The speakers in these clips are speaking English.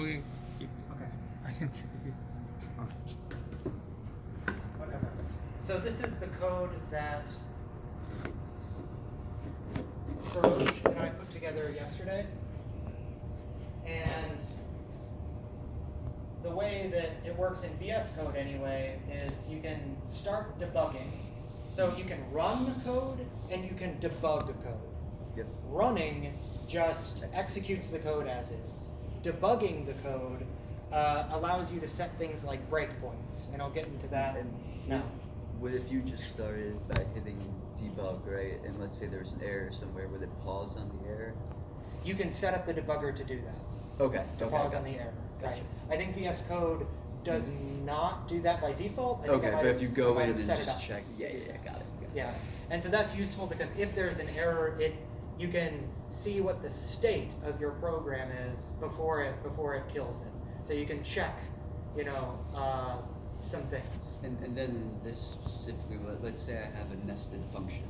Okay. Okay. I can keep it. Whatever. So this is the code that Saroj and I put together yesterday. And the way that it works in VS Code anyway is you can start debugging. So you can run the code and you can debug the code. Yep. Running just executes the code as is. Debugging the code allows you to set things like breakpoints, and I'll get into that now. What if you just started by hitting debug, right? And let's say there's an error somewhere, would it pause on the error? You can set up the debugger to do that. Okay. To pause on the error. Gotcha. Right. I think VS Code does not do that by default. I think Okay, but if you go in and set it just up. check, got it. Yeah, and so that's useful because if there's an error, you can see what the state of your program is before it kills it. So you can check, some things. And then in this specifically, let's say I have a nested function,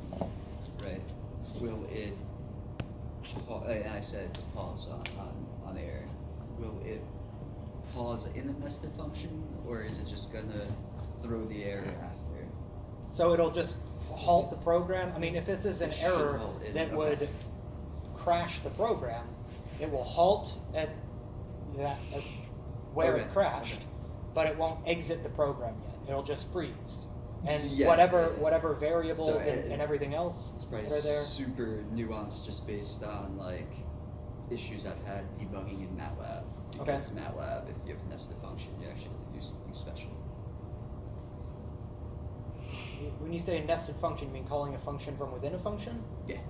right? Will it, and I said to pause on error, will it pause in the nested function, or is it just gonna throw the error after? So it'll just halt the program. I mean, if this is an error that would crash the program, it will halt at where it crashed, but it won't exit the program yet. It'll just freeze. And whatever variables and everything else it's probably that are there. super nuanced just based on like issues I've had debugging in MATLAB. Because MATLAB, if you have a nested function, you actually have to do something special. When you say a nested function, you mean calling a function from within a function? Yeah.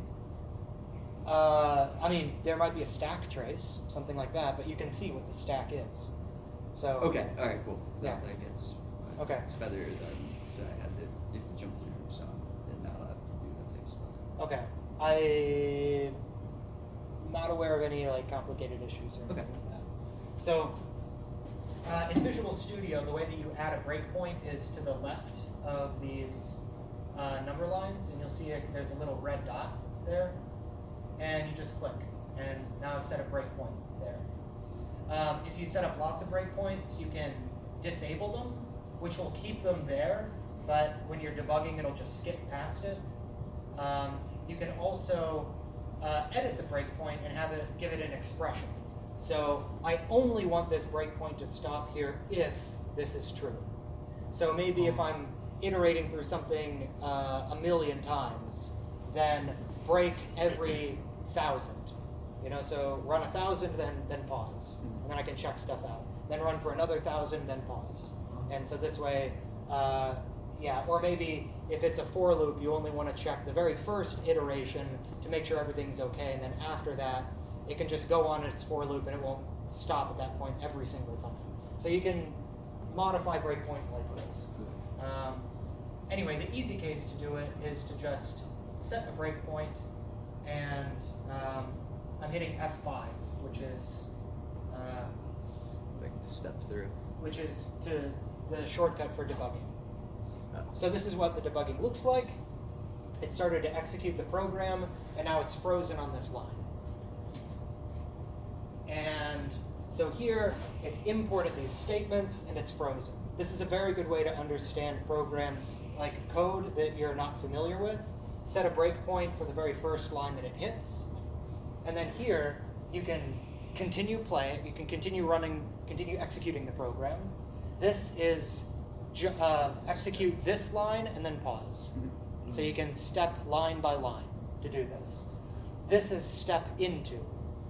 I mean, there might be a stack trace, something like that, but you can see what the stack is. So. Okay. All right. Cool. That gets. Okay. It's better than so you have to jump through hoops in MATLAB to do that type of stuff. Okay. I'm not aware of any complicated issues or anything like that. So. In Visual Studio, the way that you add a breakpoint is to the left of these number lines, and you'll see there's a little red dot there, and you just click, and now I've set a breakpoint there. If you set up lots of breakpoints, you can disable them, which will keep them there, but when you're debugging, it'll just skip past it. You can also edit the breakpoint and give it an expression. So I only want this breakpoint to stop here if this is true. So maybe if I'm iterating through something a million times, then break every 1,000. So run 1,000, then pause, and then I can check stuff out. Then run for another 1,000, then pause. And so this way, or maybe if it's a for loop, you only want to check the very first iteration to make sure everything's okay, and then after that, it can just go on its for loop and it won't stop at that point every single time. So you can modify breakpoints like this. Anyway, the easy case to do it is to just set a breakpoint, and I'm hitting F5, which is like to step through. Which is to the shortcut for debugging. So this is what the debugging looks like. It started to execute the program, and now it's frozen on this line. And so here, it's imported these statements, and it's frozen. This is a very good way to understand programs like code that you're not familiar with. Set a breakpoint for the very first line that it hits. And then here, you can continue playing, you can continue running, continue executing the program. This is execute this line and then pause. So you can step line by line to do this. This is step into.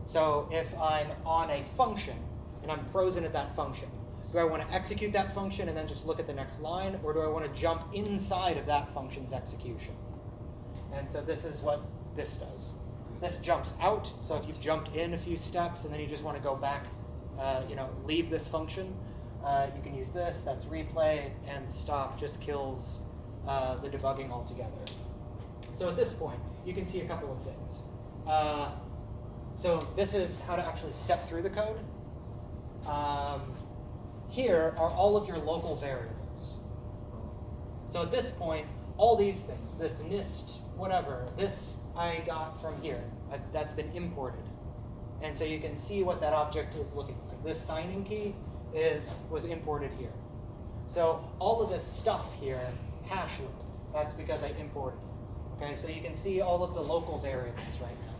So if I'm on a function and I'm frozen at that function, do I want to execute that function and then just look at the next line, or do I want to jump inside of that function's execution? And so this is what this does. This jumps out, so if you've jumped in a few steps and then you just want to go back, leave this function, you can use this. That's replay, and stop just kills the debugging altogether. So at this point, you can see a couple of things. So this is how to actually step through the code. Here are all of your local variables. So at this point, all these things, this NIST, whatever, this I got from here. That's been imported. And so you can see what that object is looking like. this signing key was imported here. So all of this stuff here, hash loop, that's because I imported it. Okay, so you can see all of the local variables right now.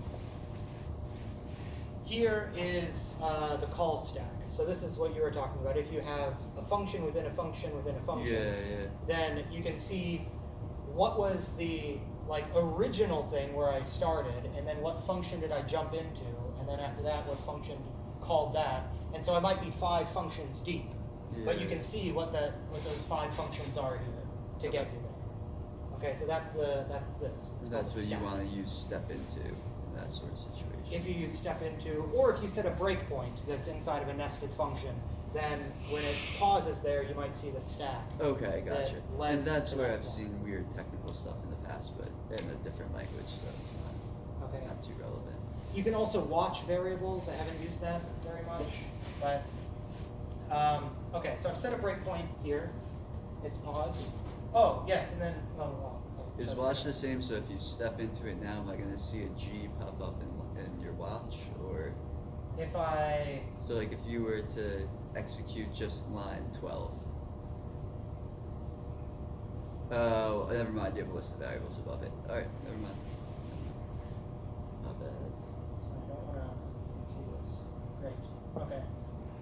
Here is the call stack. So this is what you were talking about. If you have a function within a function within a function, then you can see what was the original thing where I started, and then what function did I jump into, and then after that, what function called that. And so I might be 5 functions deep, but you can see what those 5 functions are here to get you there. Okay, so that's this. That's what you want to use step into in that sort of situation. If you use step into, or if you set a breakpoint that's inside of a nested function, then when it pauses there, you might see the stack. Okay, gotcha. And that's where I've point. seen weird technical stuff in the past, but in a different language, so it's not too relevant. You can also watch variables. I haven't used that very much, but okay. So I've set a breakpoint here. It's paused. Oh yes, and then Is watch the same? So if you step into it now, am I going to see a G pop up in your watch, or if I? So like if you were to execute just line 12. Oh, never mind. You have a list of variables above it. All right, never mind. Not bad. So I don't want to see this. Great. Okay.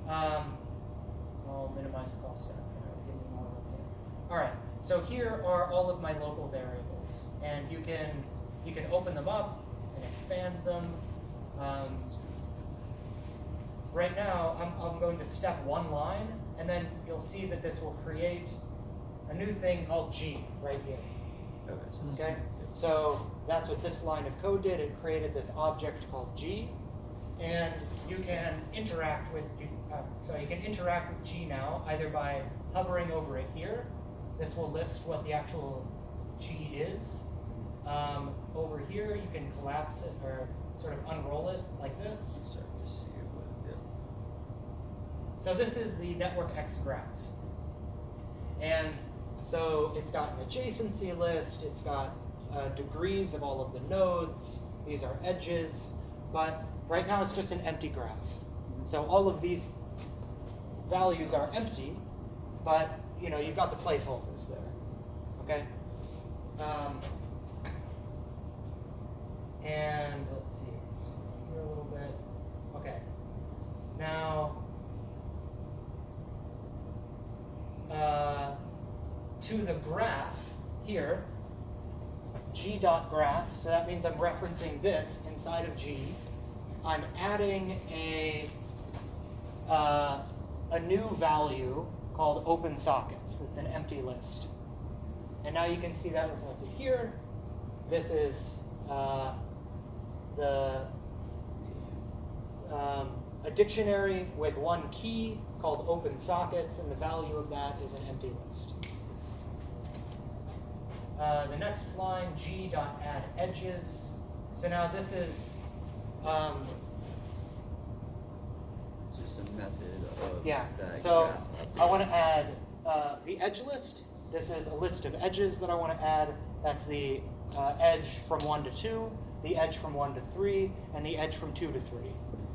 I'll minimize the call stack for now. Give me more room here. All right. So here are all of my local variables, and you can open them up and expand them. Right now, I'm going to step 1 line, and then you'll see that this will create a new thing called G right here. Okay? So that's what this line of code did. It created this object called G, and you can interact with G now either by hovering over it here. This will list what the actual G is. Over here, you can collapse it or sort of unroll it like this. Start to see what, So this is the network X graph. And so it's got an adjacency list, it's got degrees of all of the nodes, these are edges, but right now it's just an empty graph. So all of these values are empty, but you've got the placeholders there, okay? And let's see, so here a little bit. Okay, now to the graph here, g.graph, so that means I'm referencing this inside of G. I'm adding a new value called open sockets. That's an empty list. And now you can see that reflected here. This is a dictionary with 1 key called open sockets, and the value of that is an empty list. The next line, g.add edges. So now this is it's just a method of that so graph. I want to add the edge list. This is a list of edges that I want to add. That's the edge from 1 to 2, the edge from 1 to 3, and the edge from 2 to 3.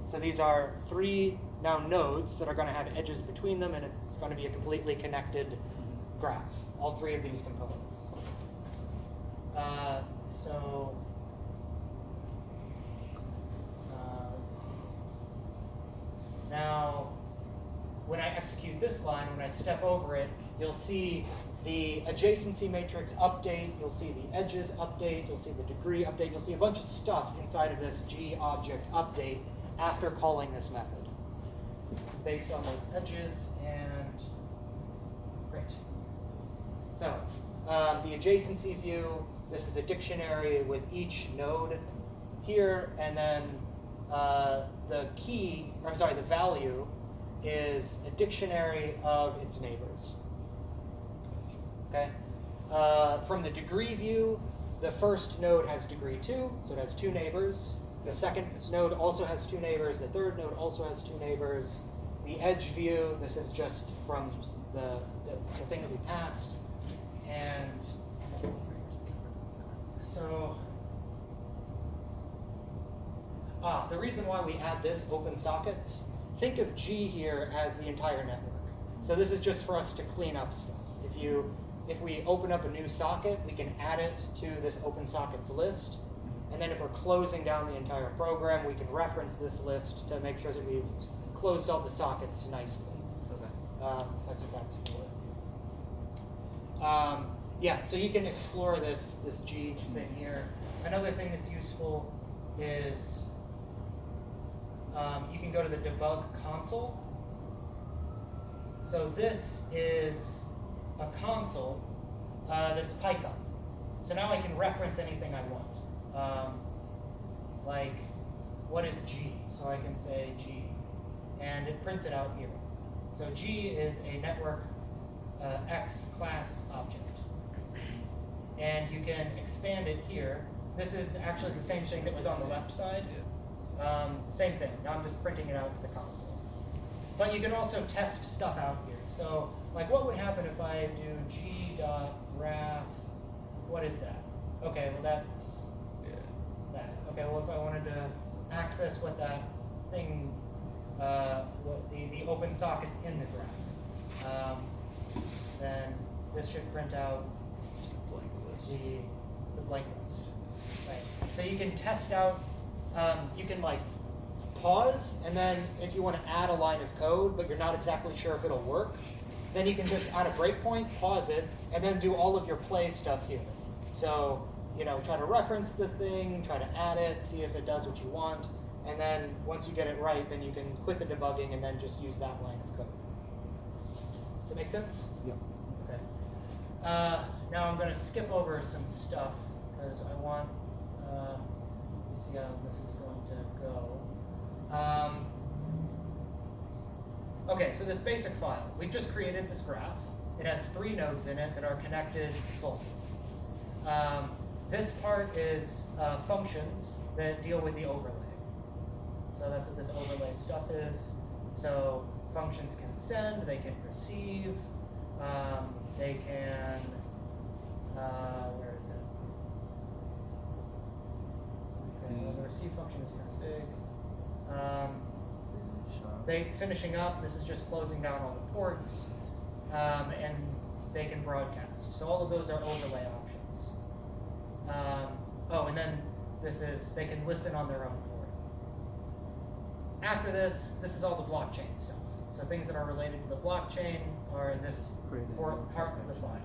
So these are 3 now nodes that are going to have edges between them, and it's going to be a completely connected graph, all 3 of these components. Let's see. Now, when I execute this line, when I step over it, you'll see the adjacency matrix update, you'll see the edges update, you'll see the degree update, you'll see a bunch of stuff inside of this G object update after calling this method based on those edges, and great. So the adjacency view, this is a dictionary with each node here, and then the value is a dictionary of its neighbors. Okay. From the degree view, the first node has degree 2, so it has 2 neighbors. The second node also has 2 neighbors. The third node also has 2 neighbors. The edge view, this is just from the thing that we passed. And so, the reason why we add this open sockets think of G here as the entire network. So this is just for us to clean up stuff. If we open up a new socket, we can add it to this open sockets list. And then if we're closing down the entire program, we can reference this list to make sure that we've closed all the sockets nicely. Okay. That's what that's for. Yeah, so you can explore this G thing here. Another thing that's useful is you can go to the debug console. So this is a console that's Python. So now I can reference anything I want. Like, what is G? So I can say G, and it prints it out here. So G is a network X class object. And you can expand it here. This is actually the same thing that was on the left side. Same thing. Now I'm just printing it out to the console. But you can also test stuff out here. So, like, what would happen if I do g.graph? What is that? Okay, well that's that. Okay, well if I wanted to access what that thing, what the open sockets in the graph, then this should print out the blank list. Right. So you can test out. You can like pause, and then if you want to add a line of code, but you're not exactly sure if it'll work, then you can just add a breakpoint, pause it, and then do all of your play stuff here. So, you know, try to reference the thing, try to add it, see if it does what you want, and then once you get it right, then you can quit the debugging and then just use that line of code. Does that make sense? Yep. Okay. Now I'm going to skip over some stuff because I want to see how this is going to go. Okay, so this basic file, we've just created this graph. It has 3 nodes in it that are connected fully. This part is functions that deal with the overlay. So that's what this overlay stuff is. So functions can send, they can receive, they can, where is it? Okay, the receive function is kind of big. Finishing up, this is just closing down all the ports, and they can broadcast. So all of those are overlay options. Oh, and then this is, they can listen on their own port. After this is all the blockchain stuff. So things that are related to the blockchain are in this part of the file.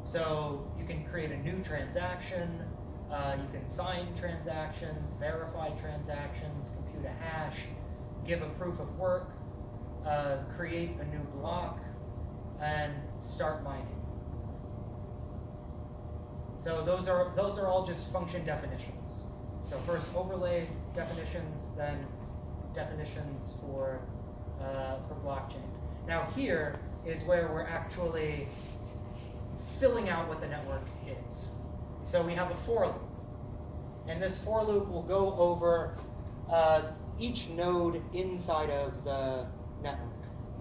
So you can create a new transaction. You can sign transactions, verify transactions, compute a hash, give a proof of work, create a new block, and start mining. So those are all just function definitions. So first overlay definitions, then definitions for blockchain. Now here is where we're actually filling out what the network is. So we have a for loop, and this for loop will go over each node inside of the network.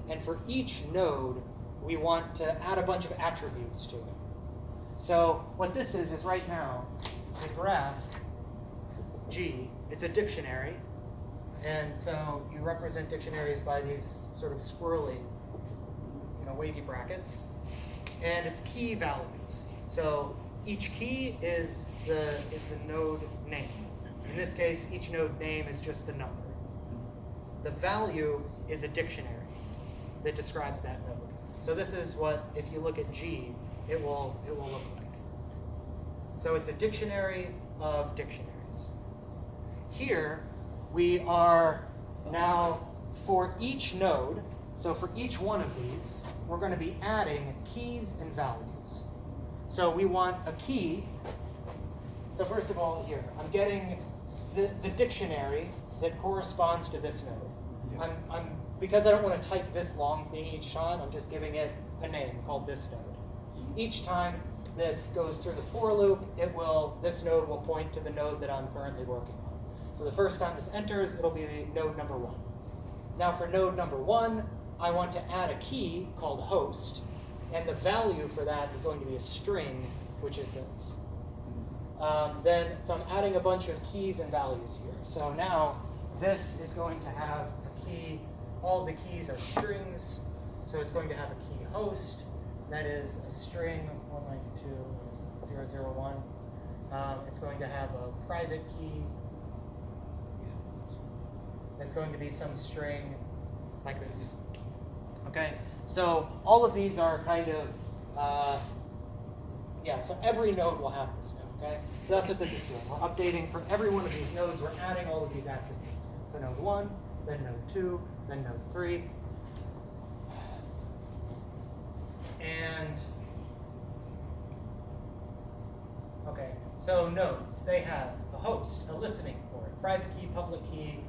And for each node, we want to add a bunch of attributes to it. So what this is right now, the graph, G, it's a dictionary. And so you represent dictionaries by these sort of squirrely, wavy brackets. And it's key values. So each key is the node name. In this case, each node name is just a number. The value is a dictionary that describes that node. So this is what, if you look at G, it will look like. So it's a dictionary of dictionaries. Here, we are now, for each node, so for each one of these, we're going to be adding keys and values. So we want a key. So first of all, here, I'm getting the dictionary that corresponds to this node. Yeah. Because I don't want to type this long thing each time, I'm just giving it a name called this node. Each time this goes through the for loop, this node will point to the node that I'm currently working on. So the first time this enters, it'll be node number 1. Now for node number 1, I want to add a key called host, and the value for that is going to be a string, which is this. So I'm adding a bunch of keys and values here. So now this is going to have a key. All the keys are strings, so it's going to have a key host. That is a string 192.0.0.1. It's going to have a private key. It's going to be some string like this. Okay, so all of these are kind of, so every node will have this node, okay? So that's what this is doing. We're updating for every one of these nodes, we're adding all of these attributes. For node 1, then node 2, then node 3. And, okay, so nodes, they have a host, a listening port, private key, public key,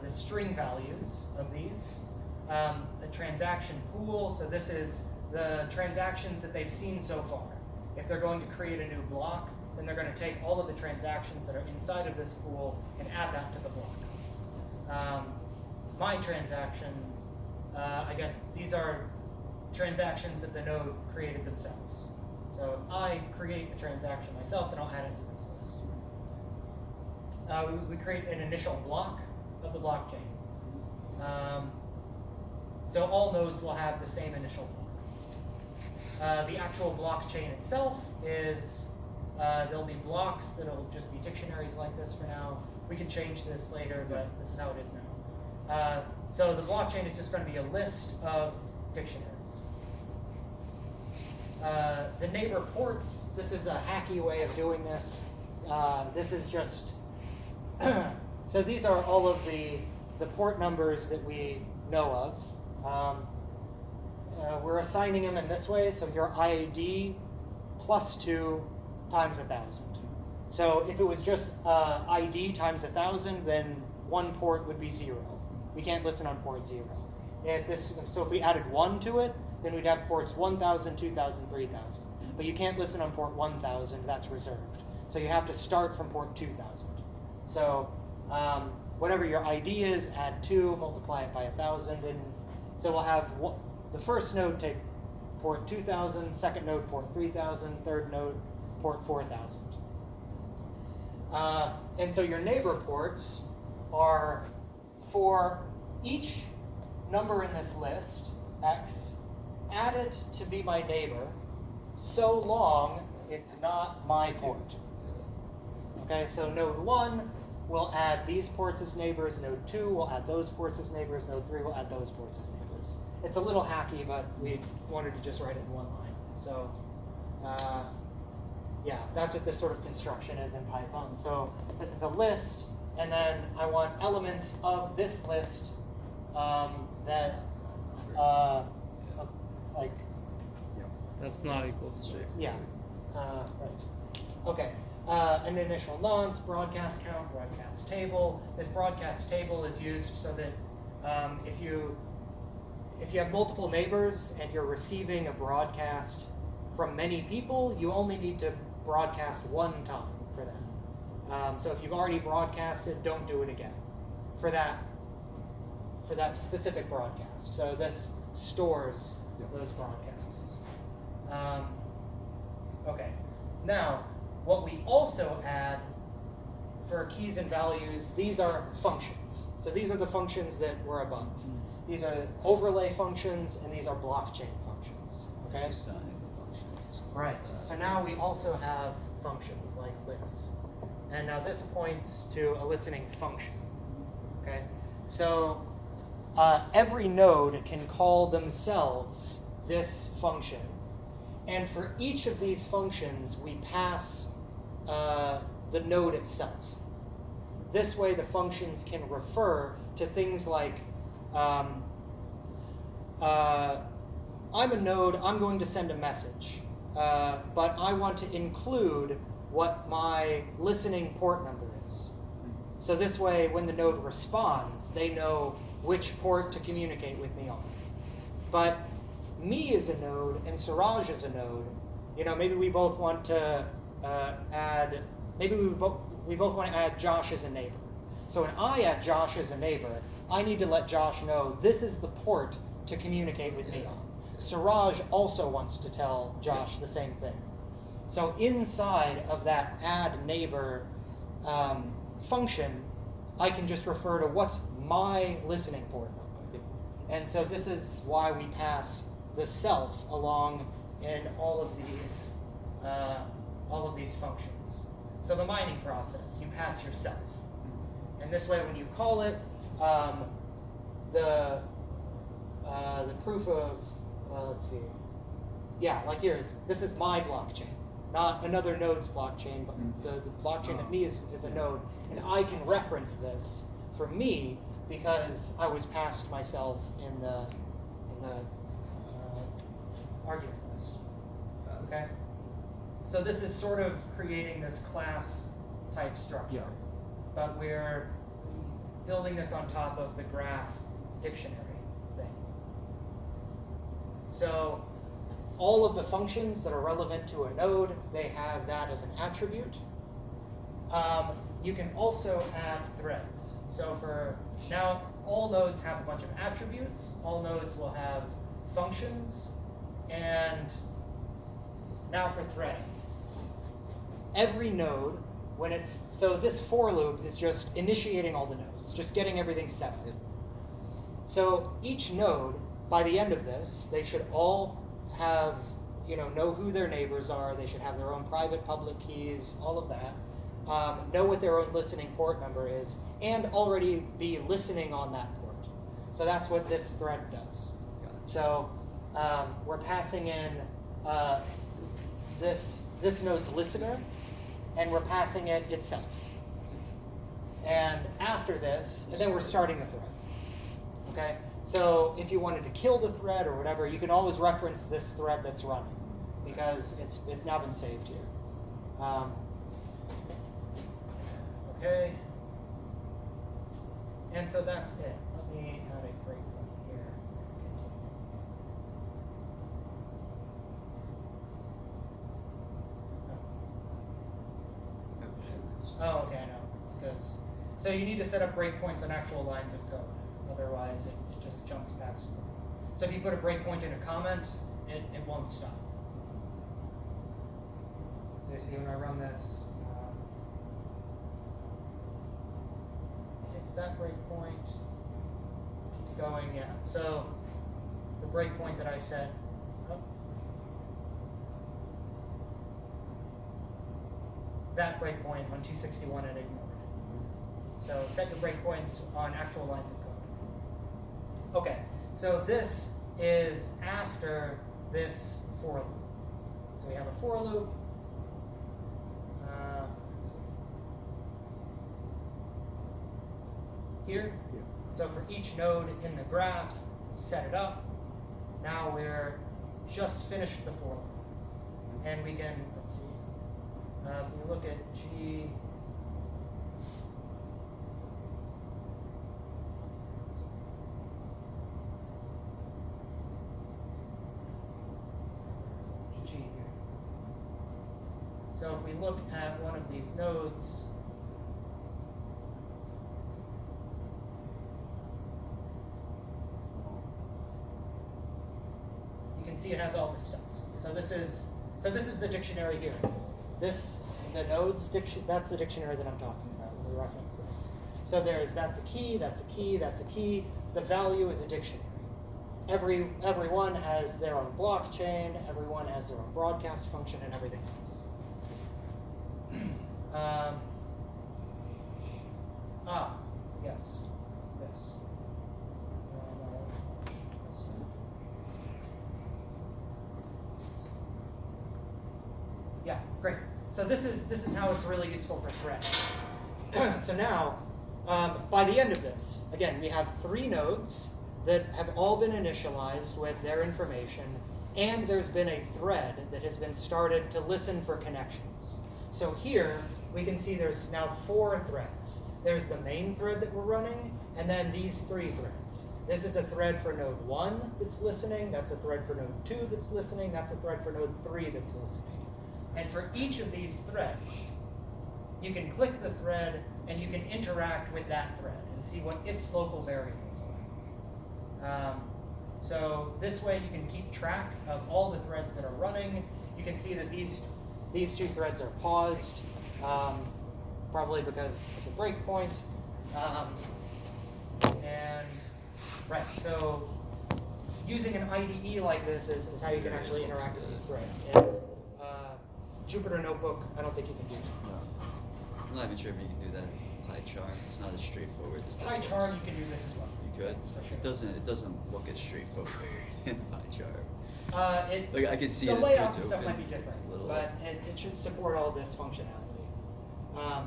the string values of these, a transaction pool, so this is the transactions that they've seen so far. If they're going to create a new block, then they're going to take all of the transactions that are inside of this pool and add that to the block. My transaction, I guess these are transactions that the node created themselves. So if I create a transaction myself, then I'll add it to this list. We create an initial block of the blockchain. So all nodes will have the same initial block. The actual blockchain itself is, there'll be blocks that'll just be dictionaries like this for now. We can change this later, but this is how it is now. So the blockchain is just going to be a list of dictionaries. The neighbor ports, this is a hacky way of doing this. This is just, so these are all of the port numbers that we know of. We're assigning them in this way, so your ID plus 2 times 1,000. So if it was just ID times 1,000, then one port would be 0. We can't listen on port 0. So if we added 1 to it, then we'd have ports 1,000, 2,000, 3,000. But you can't listen on port 1,000, that's reserved. So you have to start from port 2,000. So whatever your ID is, add 2, multiply it by 1,000, and so we'll have the first node take port 2,000, second node port 3,000, third node port 4,000. And so your neighbor ports are for each number in this list, x, add it to be my neighbor, so long it's not my port. Okay, so node 1 will add these ports as neighbors, node 2 will add those ports as neighbors, node 3 will add those ports as neighbors. It's a little hacky, but we wanted to just write it in one line. So yeah, that's what this sort of construction is in Python. So this is a list, and then I want elements of this list that like. That's not equals to. Yeah, right. Okay. An initial nonce, broadcast count, broadcast table. This broadcast table is used so that if you have multiple neighbors and you're receiving a broadcast from many people, you only need to broadcast one time for that. So if you've already broadcasted, don't do it again for that specific broadcast. So this stores those broadcasts. Okay. Now, what we also add for keys and values, these are functions. So these are the functions that were above. These are overlay functions, and these are blockchain functions. Okay. Right. So now we also have functions like this. And now this points to a listening function. Okay. So every node can call themselves this function. And for each of these functions, we pass the node itself. This way, the functions can refer to things like, I'm a node, I'm going to send a message, but I want to include what my listening port number is. So this way, when the node responds, they know which port to communicate with me on. But me is a node and Suraj is a node. You know, maybe we both want to add. Maybe we both want to add Josh as a neighbor. So when I add Josh as a neighbor, I need to let Josh know this is the port to communicate with me on. Suraj also wants to tell Josh the same thing. So inside of that add neighbor function, I can just refer to what's my listening port number. And so this is why we pass the self along in all of these functions. So the mining process, you pass yourself. And this way when you call it, the proof of, let's see, yeah, like yours, this is my blockchain, not another node's blockchain, but the blockchain of me is a node, and I can reference this for me because I was passed myself in the argument list. Okay, so this is sort of creating this class type structure, but we're building this on top of the graph dictionary thing. So all of the functions that are relevant to a node, they have that as an attribute. You can also add threads. So for now, all nodes have a bunch of attributes. All nodes will have functions. And now for threading. Every node, so this for loop is just initiating all the nodes, just getting everything set up. So each node, by the end of this, they should all have, know who their neighbors are. They should have their own private, public keys, all of that. Know what their own listening port number is, and already be listening on that port. So that's what this thread does. So we're passing in this node's listener, and we're passing it itself. And after this, and then we're starting the thread. Okay? So if you wanted to kill the thread or whatever, you can always reference this thread that's running, because it's now been saved here. Okay. And so that's it. Let me add a breakpoint here. Oh, okay, I know. It's because, so you need to set up breakpoints on actual lines of code. Otherwise, it just jumps past them. So if you put a breakpoint in a comment, it won't stop. So you see when I run this, it hits that breakpoint, keeps going, yeah. So the breakpoint that I set, that breakpoint on 261 it ignored. So set your breakpoints on actual lines of code. Okay, so this is after this for loop. So we have a for loop. Here. Yeah. So for each node in the graph, set it up. Now we're just finished the for loop. And we can, let's see, if we look at G, here. So if we look at one of these nodes, you can see it has all this stuff. So this is the dictionary here. The nodes dictionary, that's the dictionary that I'm talking about when we reference this. So that's a key, that's a key, that's a key. The value is a dictionary. Everyone has their own blockchain, everyone has their own broadcast function, and everything else. Yes, this. Yeah, great. So this is how it's really useful for thread. So now, by the end of this, again, we have 3 nodes that have all been initialized with their information, and there's been a thread that has been started to listen for connections. So here, we can see there's now 4 threads. There's the main thread that we're running, and then these 3 threads. This is a thread for node 1 that's listening, that's a thread for node 2 that's listening, that's a thread for node 3 that's listening. And for each of these threads, you can click the thread and you can interact with that thread and see what its local variables are. So this way you can keep track of all the threads that are running. You can see that these 2 threads are paused, probably because of the breakpoint. And right, so using an IDE like this is how you can actually interact with these threads. And Jupyter Notebook, I don't think you can do. I'm not even sure if you can do that in PyCharm. It's not as straightforward as this. PyCharm, you can do this as well. You could? Yes, for sure. It doesn't look as straightforward in PyCharm. Like I can see the it layout if it's stuff open. might be different, It's a little- but it should support all this functionality.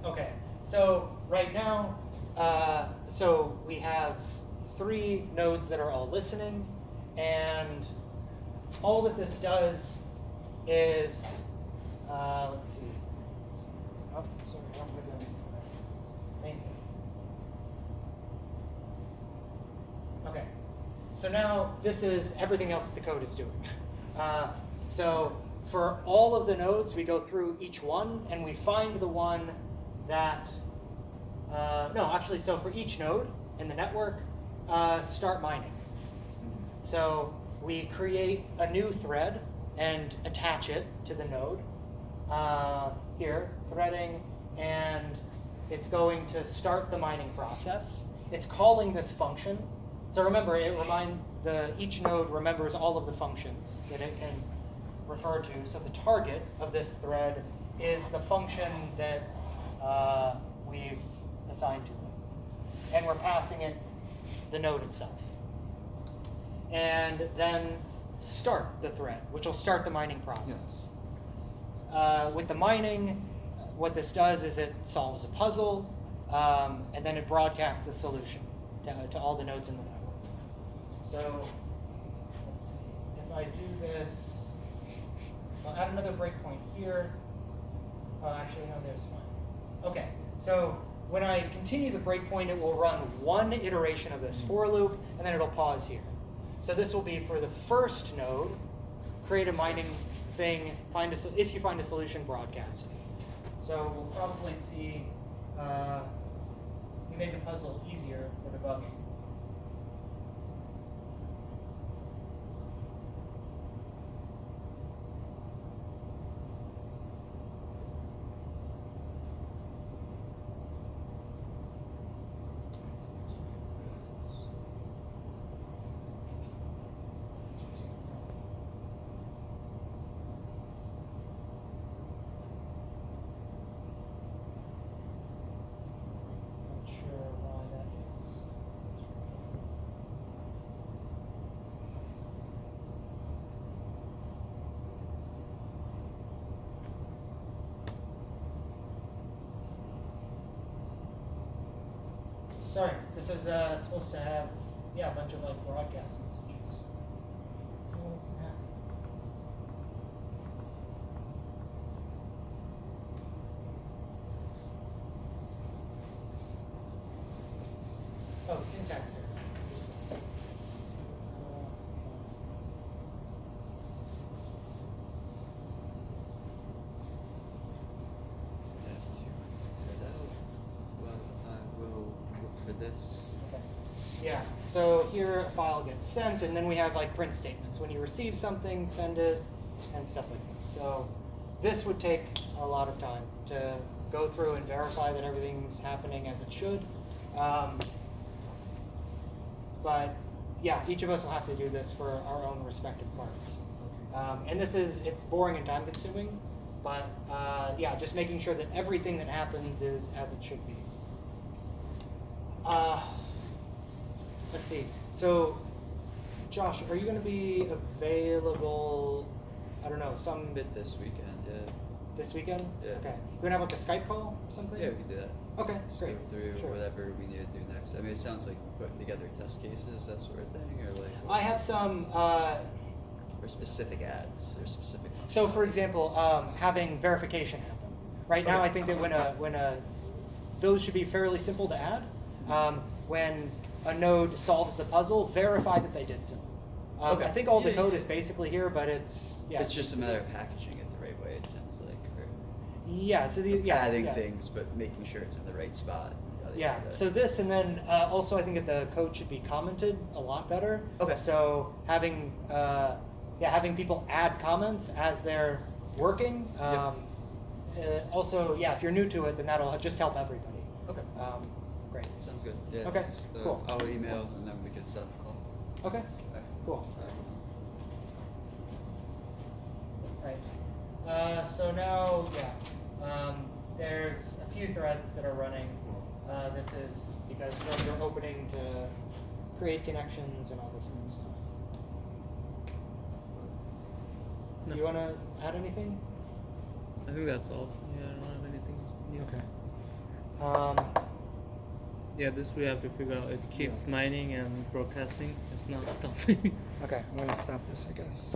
Okay, so right now, so we have 3 nodes that are all listening, and all that this does is, let's see. Oh, sorry, I don't have this main thing. Okay, so now this is everything else that the code is doing. So for all of the nodes, we go through each one and we find the one that, no, actually, so for each node in the network, start mining. So we create a new thread and attach it to the node. Here, threading, and it's going to start the mining process. It's calling this function. So remember, each node remembers all of the functions that it can refer to. So the target of this thread is the function that we've assigned to it. And we're passing it the node itself. And then start the thread, which will start the mining process. With the mining, what this does is it solves a puzzle, and then it broadcasts the solution to all the nodes in the network. So let's see, if I do this, I'll add another breakpoint here. Oh, actually, no, there's fine. Okay, so when I continue the breakpoint, it will run one iteration of this for loop, and then it'll pause here. So this will be for the first node, create a mining thing, if you find a solution, broadcast it. So we'll probably see, we made the puzzle easier for debugging. Sorry, this was supposed to have, a bunch of like broadcast messages. What's that? Oh, syntax error. Useless. I have to head out. Well, I will look for this. Okay. Yeah, so here a file gets sent, and then we have like print statements. When you receive something, send it, and stuff like this. So this would take a lot of time to go through and verify that everything's happening as it should. But yeah, each of us will have to do this for our own respective parts. And it's boring and time consuming, but yeah, just making sure that everything that happens is as it should be. Let's see. So, Josh, are you going to be available, I don't know, some Bit this weekend, yeah. this weekend? Yeah. Okay. You want to have like a Skype call or something? Yeah, we can do that. Okay, Just great. go through Sure. whatever we need to do next. I mean, it sounds like putting together test cases, that sort of thing, or like. I have some, Or specific ads, or specific. so for example, having verification happen. Right now, Okay. I think that when those should be fairly simple to add. When a node solves the puzzle, verify that they did so. Okay. I think all the Yeah, code yeah. is basically here, but it's It's just a matter of packaging it the right way, it sounds like. Or yeah. So adding yeah. things, but making sure it's in the right spot. Yada, Yeah, yada. so this, and then also I think that the code should be commented a lot better. Okay. So having people add comments as they're working. Also, yeah, if you're new to it, then that'll just help everybody. Okay. Great. Sounds good. Yeah. Okay, Just, cool. I'll email and then we can set the call. Okay, Okay. cool. Alright. Right. So now, there's a few threads that are running. This is because threads are opening to create connections and all this kind of stuff. No. Do you want to add anything? I think that's all. Yeah, I don't have anything new. Okay. Yeah, this we have to figure out. It keeps mining and broadcasting. It's not stopping. Okay, I'm going to stop this, I guess.